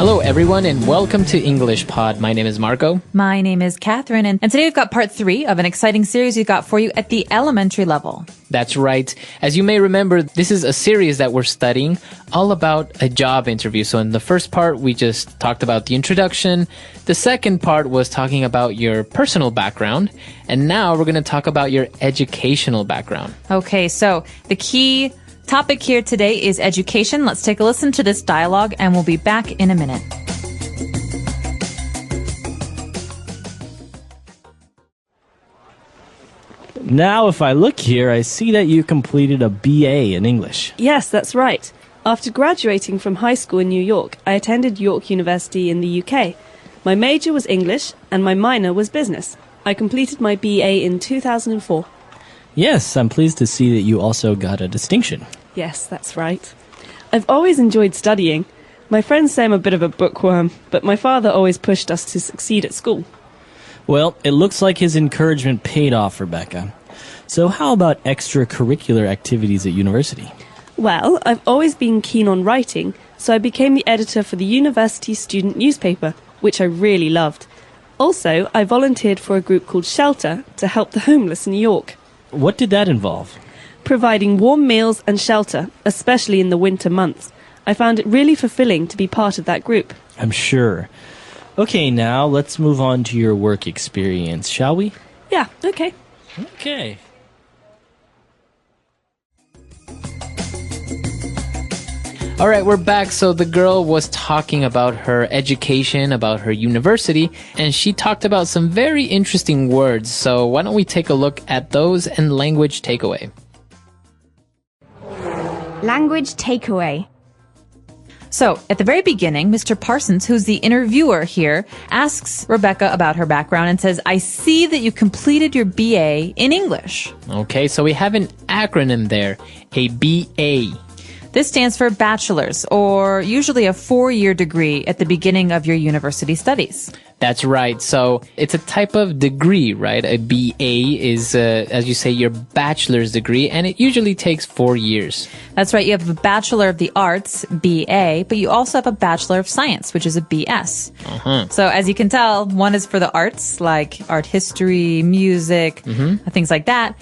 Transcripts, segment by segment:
Hello, everyone, and welcome to English Pod. My name is Marco. My name is Catherine, and today we've got part 3 of an exciting series we've got for you at the elementary level. That's right. As you may remember, this is a series that we're studying all about a job interview. So in the first part, we just talked about the introduction. The second part was talking about your personal background. And now we're going to talk about your educational background. Okay, so the key topic here today is education. Let's take a listen to this dialogue, and we'll be back in a minute. Now, if I look here, I see that you completed a BA in English. Yes, that's right. After graduating from high school in New York, I attended York University in the UK. My major was English, and my minor was business. I completed my BA in 2004. Yes, I'm pleased to see that you also got a distinction. Yes, that's right. I've always enjoyed studying. My friends say I'm a bit of a bookworm, but my father always pushed us to succeed at school. Well, it looks like his encouragement paid off, Rebecca. So how about extracurricular activities at university? Well, I've always been keen on writing, so I became the editor for the university student newspaper, which I really loved. Also, I volunteered for a group called Shelter to help the homeless in New York. What did that involve? Providing warm meals and shelter, especially in the winter months. I found it really fulfilling to be part of that group. I'm sure. Okay, now let's move on to your work experience, shall we? Yeah, okay. Okay. All right, we're back. So the girl was talking about her education, about her university, and she talked about some very interesting words. So why don't we take a look at those and language takeaway? Language takeaway. So, at the very beginning, Mr. Parsons, who's the interviewer here, asks Rebecca about her background and says, I see that you completed your BA in English. Okay, so we have an acronym there, a BA. This stands for bachelor's, or usually a 4-year degree at the beginning of your university studies. That's right. So it's a type of degree, right? A BA is, as you say, your bachelor's degree, and it usually takes 4 years. That's right. You have a Bachelor of the Arts, BA, but you also have a Bachelor of Science, which is a BS. So as you can tell, one is for the arts, like art history, music, things like that.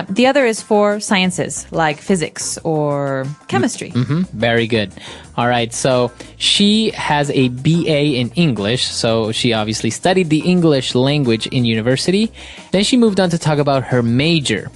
The other is for sciences, like physics or chemistry. Very good. All right, so she has a BA in English, so she obviously studied the English language in university. Then she moved on to talk about her major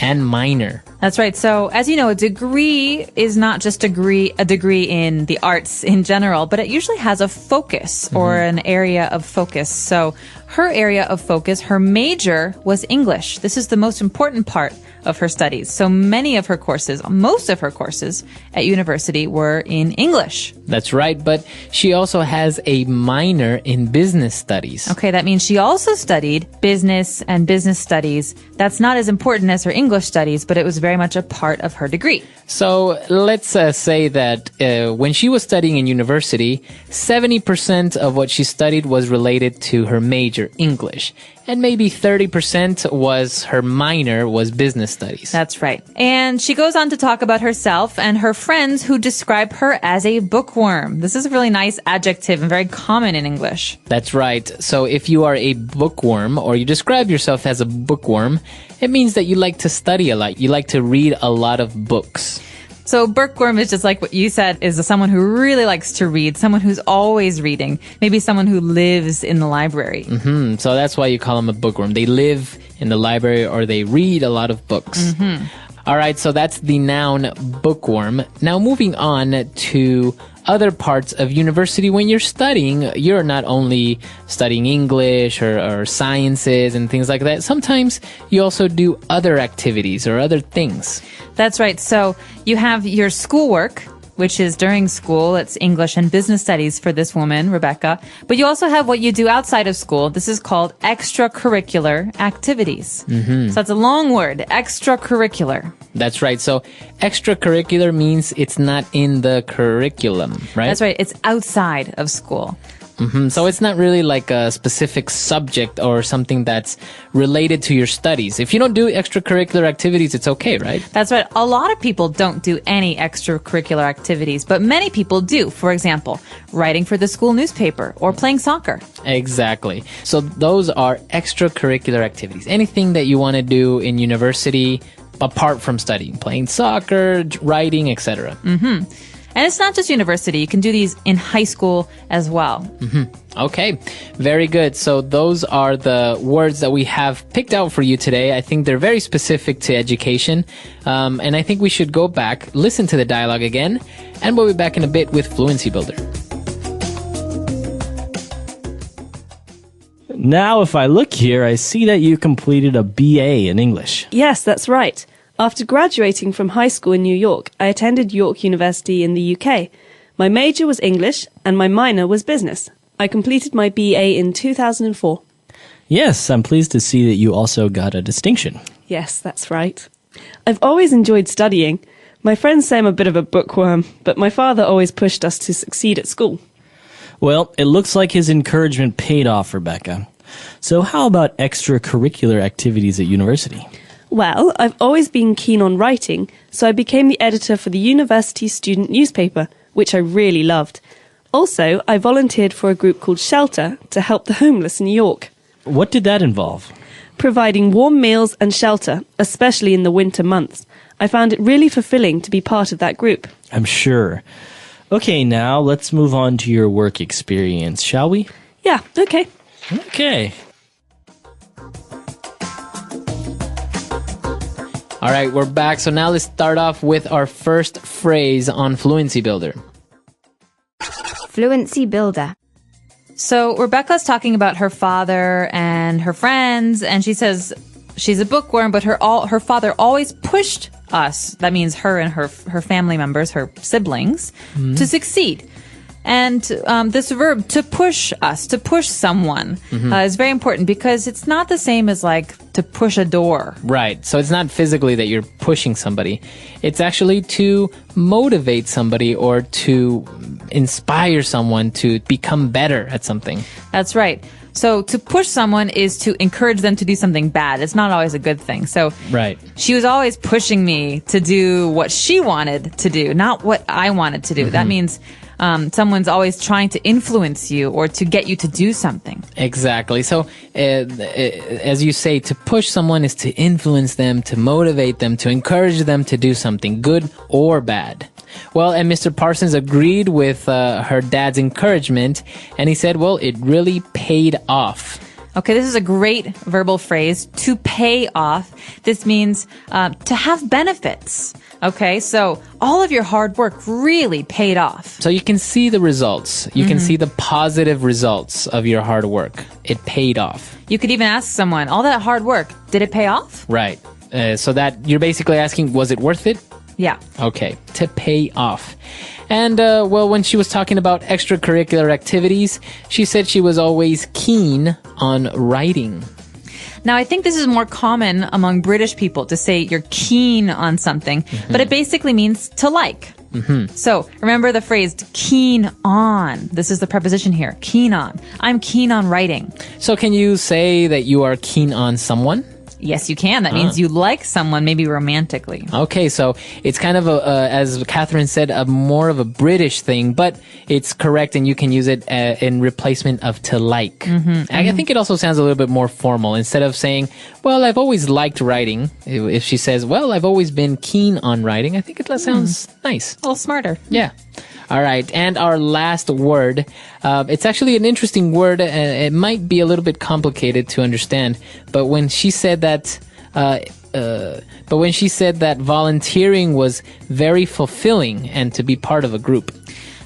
and minor. That's right. So, as you know, a degree is not just a degree in the arts in general, but it usually has a focus or an area of focus. So, her area of focus, her major was English. This is the most important part of her studies. So many of her courses, most of her courses at university were in English. That's right, but she also has a minor in business studies. Okay, that means she also studied business and business studies. That's not as important as her English studies, but it was very much a part of her degree. So let's say that when she was studying in university, 70% of what she studied was related to her major, English. And maybe 30% was her minor, was business studies. That's right. And she goes on to talk about herself and her friends who describe her as a bookworm. This is a really nice adjective and very common in English. That's right. So if you are a bookworm or you describe yourself as a bookworm, it means that you like to study a lot. You like to read a lot of books. So bookworm is just like what you said, is someone who really likes to read, someone who's always reading, maybe someone who lives in the library. So that's why you call them a bookworm. They live in the library or they read a lot of books. All right, so that's the noun bookworm. Now moving on to other parts of university. When you're studying, you're not only studying English or sciences and things like that. Sometimes you also do other activities or other things. That's right. So you have your schoolwork, which is during school. It's English and business studies for this woman, Rebecca. But you also have what you do outside of school. This is called extracurricular activities. So that's a long word, extracurricular. That's right. So extracurricular means it's not in the curriculum, right? That's right. It's outside of school. So it's not really like a specific subject or something that's related to your studies. If you don't do extracurricular activities, it's okay, right? That's right. A lot of people don't do any extracurricular activities, but many people do. For example, writing for the school newspaper or playing soccer. Exactly. So those are extracurricular activities. Anything that you want to do in university apart from studying, playing soccer, writing, etc. And it's not just university. You can do these in high school as well. Okay, very good. So those are the words that we have picked out for you today. I think they're very specific to education. And I think we should go back, listen to the dialogue again, and we'll be back in a bit with Fluency Builder. Now, if I look here, I see that you completed a BA in English. Yes, that's right. After graduating from high school in New York, I attended York University in the UK. My major was English and my minor was business. I completed my BA in 2004. Yes, I'm pleased to see that you also got a distinction. Yes, that's right. I've always enjoyed studying. My friends say I'm a bit of a bookworm, but my father always pushed us to succeed at school. Well, it looks like his encouragement paid off, Rebecca. So how about extracurricular activities at university? Well, I've always been keen on writing, so I became the editor for the university student newspaper, which I really loved. Also, I volunteered for a group called Shelter to help the homeless in New York, What did that involve? providing warm meals and shelter, especially in the winter months. I found it really fulfilling to be part of that group. I'm sure. Okay, now let's move on to your work experience, shall we? Yeah, okay. Okay. All right, we're back. So now let's start off with our first phrase on Fluency Builder. Fluency Builder. So Rebecca's talking about her father and her friends, and she says she's a bookworm, but her father always pushed us, that means her and her family members, her siblings, to succeed. And this verb, to push us, to push someone, is very important because it's not the same as like to push a door. Right. So it's not physically that you're pushing somebody. It's actually to motivate somebody or to inspire someone to become better at something. That's right. So to push someone is to encourage them to do something bad. It's not always a good thing. So Right. she was always pushing me to do what she wanted to do, not what I wanted to do. That means someone's always trying to influence you or to get you to do something. Exactly. So, as you say, to push someone is to influence them, to motivate them, to encourage them to do something good or bad. Well, and Mr. Parsons agreed with her dad's encouragement, and he said, well, it really paid off. Okay, this is a great verbal phrase, to pay off. This means to have benefits. Okay, so all of your hard work really paid off. So you can see the results. You can see the positive results of your hard work. It paid off. You could even ask someone, all that hard work, did it pay off? Right. So that you're basically asking, was it worth it? Yeah. Okay, to pay off. And, well, when she was talking about extracurricular activities, she said she was always keen on writing. Now, I think this is more common among British people to say you're keen on something, but it basically means to like. So remember the phrase keen on. This is the preposition here, keen on. I'm keen on writing. So can you say that you are keen on someone? Yes, you can. That means you like someone, maybe romantically. Okay, so it's kind of, as Catherine said, a more of a British thing, but it's correct and you can use it in replacement of to like. I think it also sounds a little bit more formal. Instead of saying, well, I've always liked writing, if she says, well, I've always been keen on writing, I think it sounds nice. A little smarter. Yeah. All right. And our last word, it's actually an interesting word. It might be a little bit complicated to understand, but when she said that, volunteering was very fulfilling and to be part of a group.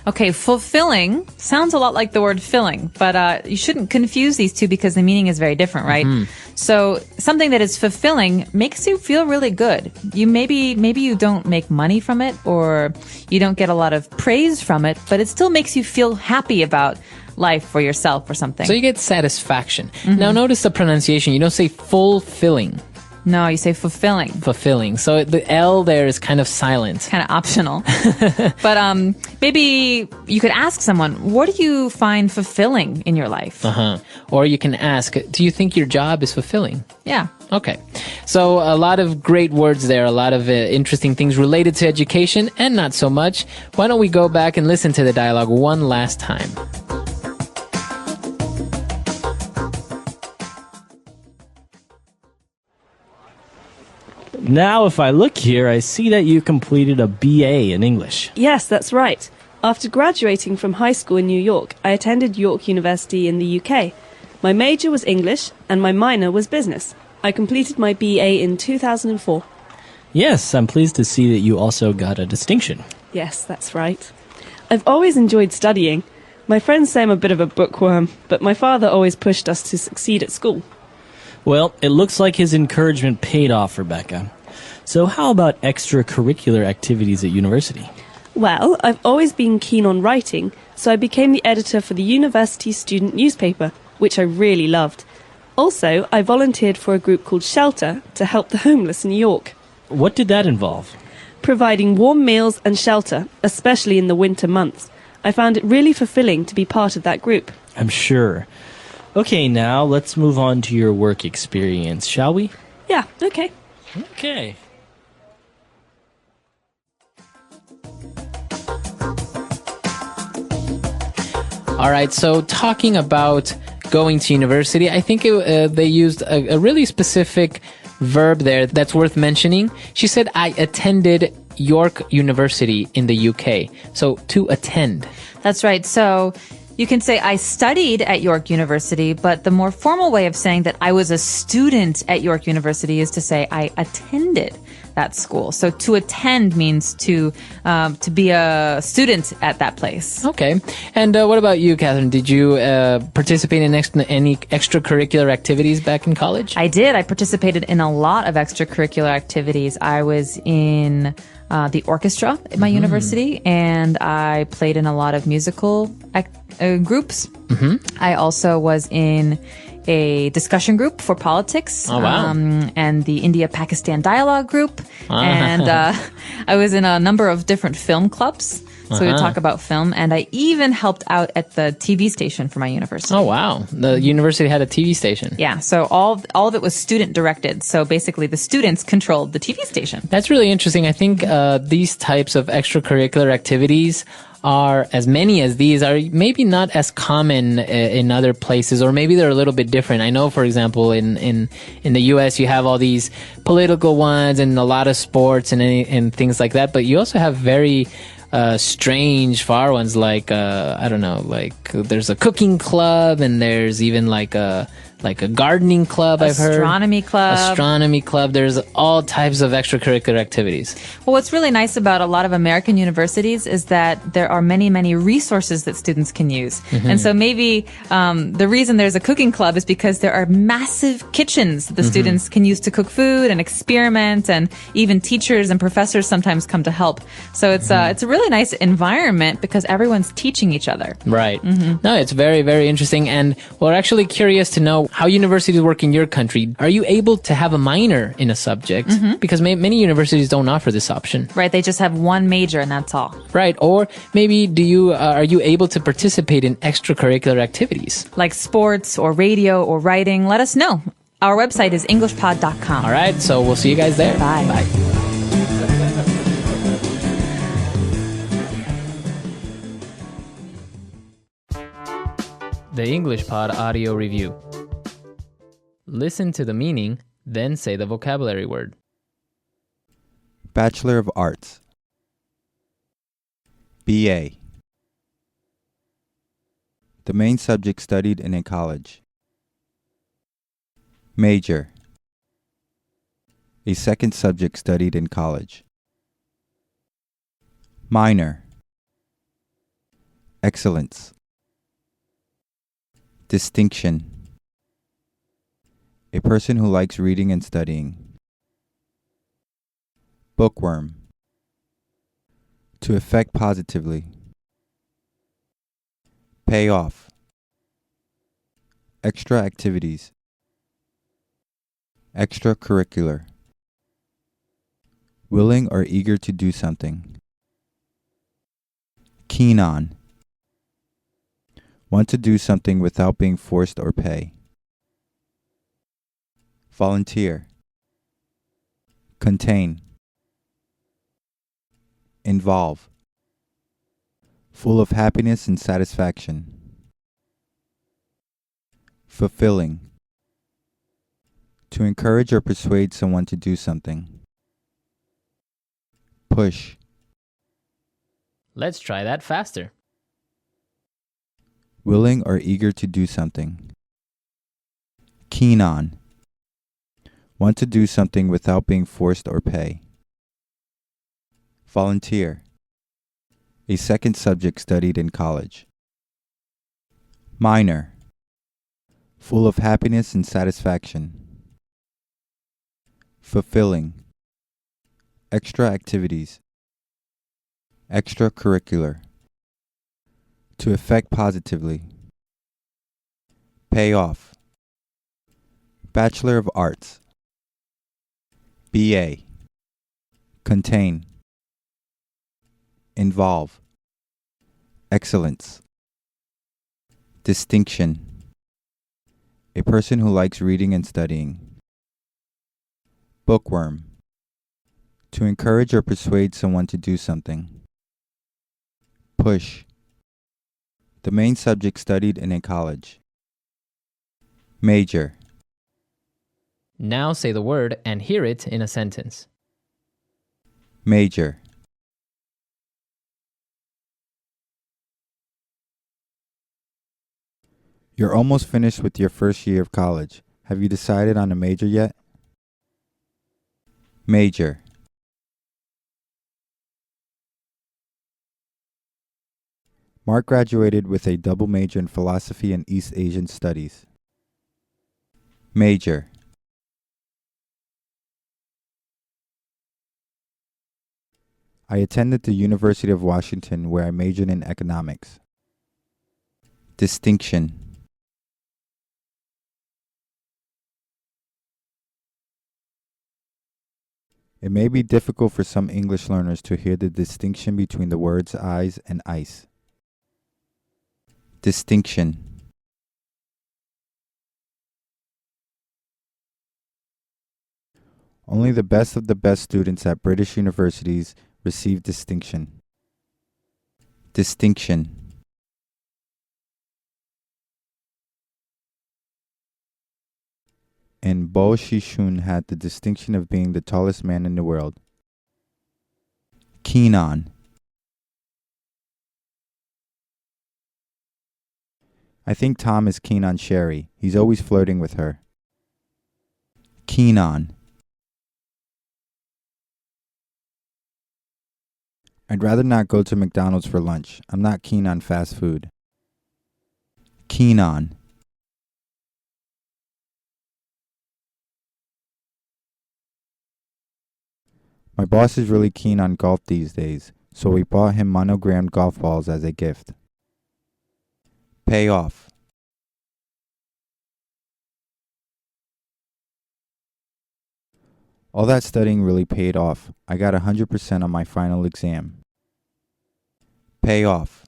Okay, fulfilling sounds a lot like the word filling, but you shouldn't confuse these two because the meaning is very different, right? So something that is fulfilling makes you feel really good. You maybe you don't make money from it or you don't get a lot of praise from it, but it still makes you feel happy about life for yourself or something. So you get satisfaction. Now notice the pronunciation. You don't say fulfilling. No, you say fulfilling. Fulfilling. So the L there is kind of silent. Kind of optional. But Maybe you could ask someone, what do you find fulfilling in your life? Or you can ask, do you think your job is fulfilling? Yeah. Okay. So a lot of great words there, a lot of interesting things related to education and not so much. Why don't we go back and listen to the dialogue one last time? Now, if I look here, I see that you completed a BA in English. Yes, that's right. After graduating from high school in New York, I attended York University in the UK. My major was English and my minor was business. I completed my BA in 2004. Yes, I'm pleased to see that you also got a distinction. Yes, that's right. I've always enjoyed studying. My friends say I'm a bit of a bookworm, but my father always pushed us to succeed at school. Well, it looks like his encouragement paid off, Rebecca. So how about extracurricular activities at university? Well, I've always been keen on writing, so I became the editor for the university student newspaper, which I really loved. Also, I volunteered for a group called Shelter to help the homeless in New York, What did that involve? providing warm meals and shelter, especially in the winter months. I found it really fulfilling to be part of that group. I'm sure. Okay, now let's move on to your work experience, shall we? Yeah, okay. Okay. All right, so talking about going to university, I think they used a really specific verb there that's worth mentioning. She said, I attended York University in the UK. So to attend. That's right. So you can say I studied at York University, but the more formal way of saying that I was a student at York University is to say I attended that school. So to attend means to be a student at that place. Okay. And what about you, Catherine? Did you participate in any extracurricular activities back in college? I did. I participated in a lot of extracurricular activities. I was in the orchestra at my university, and I played in a lot of musical groups. I also was in a discussion group for politics, and the India-Pakistan dialogue group, and I was in a number of different film clubs. So we would talk about film, and I even helped out at the TV station for my university. Oh, wow. The university had a TV station. Yeah, so all of it was student-directed. So basically, the students controlled the TV station. That's really interesting. I think these types of extracurricular activities are, as many as these, are maybe not as common in other places, or maybe they're a little bit different. I know, for example, in the U.S., you have all these political ones and a lot of sports and things like that, but you also have very strange far ones like I don't know, like there's a cooking club, and there's even like a gardening club. I've heard astronomy club. There's all types of extracurricular activities. Well, what's really nice about a lot of American universities is that there are many resources that students can use. And so maybe the reason there's a cooking club is because there are massive kitchens that the students can use to cook food and experiment, and even teachers and professors sometimes come to help. So it's a really nice environment because everyone's teaching each other. Right. No, it's very, very interesting. And we're actually curious to know how universities work in your country. Are you able to have a minor in a subject? Because many universities don't offer this option. Right. They just have one major and that's all. Right. Or maybe are you able to participate in extracurricular activities? Like sports or radio or writing? Let us know. Our website is englishpod.com. All right. So we'll see you guys there. Bye. Bye. The English Pod Audio Review. Listen to the meaning, then say the vocabulary word. Bachelor of Arts. BA. The main subject studied in a college. Major. A second subject studied in college. Minor. Excellence. Distinction. A person who likes reading and studying. Bookworm. To affect positively. Pay off. Extra activities. Extracurricular. Willing or eager to do something. Keen on. Want to do something without being forced or pay. Volunteer. Contain. Involve. Full of happiness and satisfaction. Fulfilling. To encourage or persuade someone to do something. Push. Let's try that faster. Willing or eager to do something. Keen on. Want to do something without being forced or pay. Volunteer. A second subject studied in college. Minor. Full of happiness and satisfaction. Fulfilling. Extra activities. Extracurricular. To affect positively. Pay off. Bachelor of Arts. BA. Contain. Involve. Excellence. Distinction. A person who likes reading and studying. Bookworm. To encourage or persuade someone to do something. Push. The main subject studied in a college. Major. Now say the word and hear it in a sentence. Major. You're almost finished with your first year of college. Have you decided on a major yet? Major. Mark graduated with a double major in philosophy and East Asian studies. Major. I attended the University of Washington where I majored in economics. Distinction. It may be difficult for some English learners to hear the distinction between the words eyes and ice. Distinction. Only the best of the best students at British universities receive distinction. Distinction. And Bo Shishun had the distinction of being the tallest man in the world. Keen on. I think Tom is keen on Sherry. He's always flirting with her. Keen on. I'd rather not go to McDonald's for lunch. I'm not keen on fast food. Keen on. My boss is really keen on golf these days, so we bought him monogrammed golf balls as a gift. Pay off. All that studying really paid off. I got 100% on my final exam. Pay off.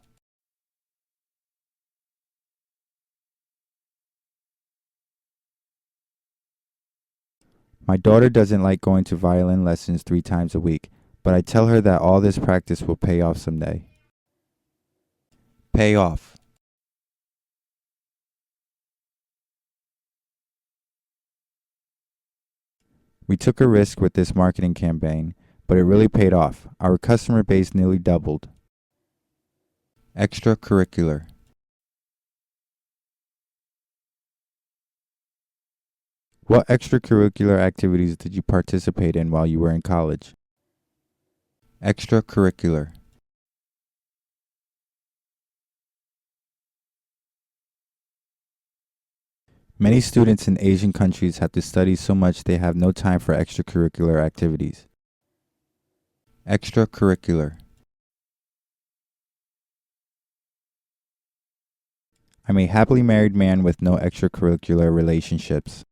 My daughter doesn't like going to violin lessons 3 times a week, but I tell her that all this practice will pay off someday. Pay off. We took a risk with this marketing campaign, but it really paid off. Our customer base nearly doubled. Extracurricular. What extracurricular activities did you participate in while you were in college? Extracurricular. Many students in Asian countries have to study so much they have no time for extracurricular activities. Extracurricular. I'm a happily married man with no extracurricular relationships.